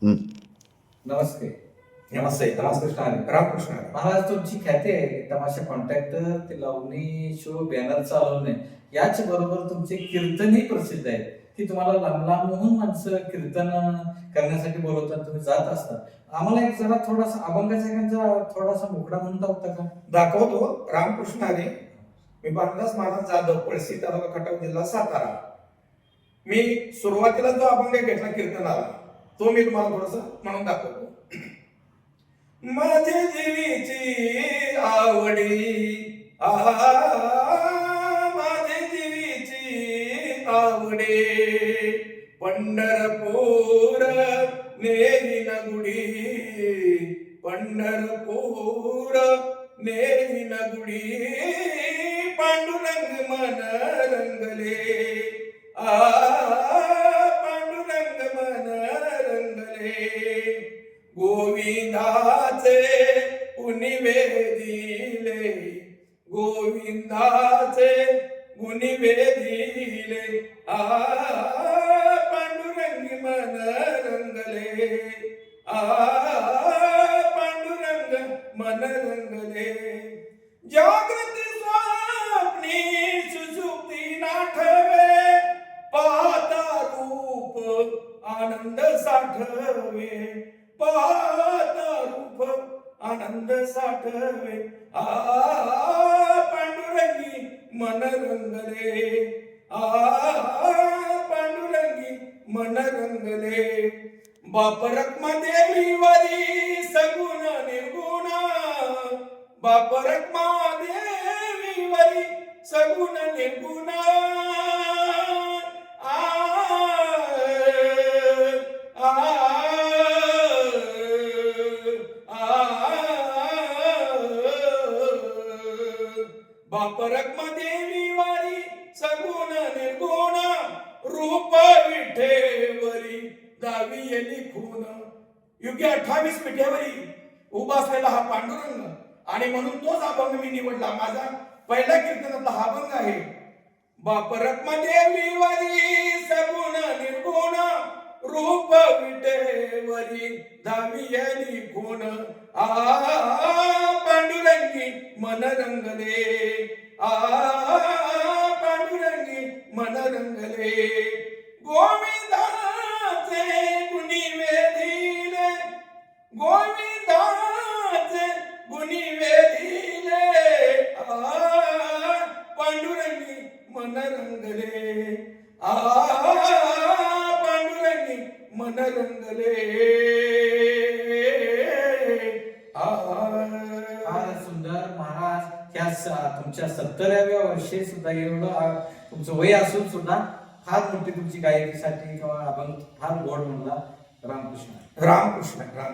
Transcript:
नमस्ते. नमस्ते. रामकृष्ण हरी. रामकृष्ण हरी. महाराज, तुमची ख्याती आहे तमाशा कॉन्ट्रॅक्टर, ते लावणी शो, बॅनर चालवणे, याच बरोबर तुमचे कीर्तनही प्रसिद्ध आहे की तुम्हाला लांब लांबहून माणसं कीर्तन करण्यासाठी बोलवतात, तुम्ही जात असता. आम्हाला एक जरा थोडासा अभंगाचा थोडासा मुखडा म्हणता होता का? दाखवतो. रामकृष्ण हरी. मी भानुदास महाराज जाधव, पळशी तालुका, खटाव जिल्हा, सातारा. मी सुरुवातीला जो अभंग घेतला कीर्तनाला, तो मी तुम्हाला थोडस म्हणून दाखवतो. माझे जीवीची आवडी, माझे जीवीची आवडे, पंढरपूर नेईन गुडी, पंढरपूर नेईन गुडी, पांडुरंग मन रंगले, पांडुरंग मन रंगले, गोविंदाचे गुणिवे दिले, गोविंदाचे गुणिवे दिले, पांडुरंग मन रंगले, पांडुरंग मन रंगले, जागृती स्वप्नी सुषुप्ती नाठवे, पाहता रूप आनंद साठवे, पाहता रूप आनंद साठवे, पांडुरंगी मन रंगले, पांडुरंगी मन रंगले, बाप रखमा देवीवरी सगुण निर्गुण, बाप रखमा देवीवरी सगुण निर्गुण, बाप रखमा देवीवरी सगुण निर्गुण, रूप विठेवरी दावियली खून, युगी 28 पिठेवरी उभा असलेला हा पांडुरंग, आणि म्हणून तोच अभंग मी निवडला. माझा पहिला कीर्तनातला हा अभंग आहे. बाप रखमा देवीवरी सगुण निर्गुण, रूप विठेवरी दावियली खून, पांडुरंगी मन रंगले, पांडुरंगी मन रंगले, गोविंदाचे गुणिवे दिले, गोविंदाचे गुणिवे दिले, पांडुरंगी मन रंगले, पांडुरंगी मन रंगले. फार सुंदर महाराज. त्या तुमच्या 70व्या वर्षी सुद्धा एवढं तुमचं वय असून सुद्धा फार मोठी तुमची गायकीसाठी किंवा अभंग फार गोड म्हणला. रामकृष्ण. रामकृष्ण. राम.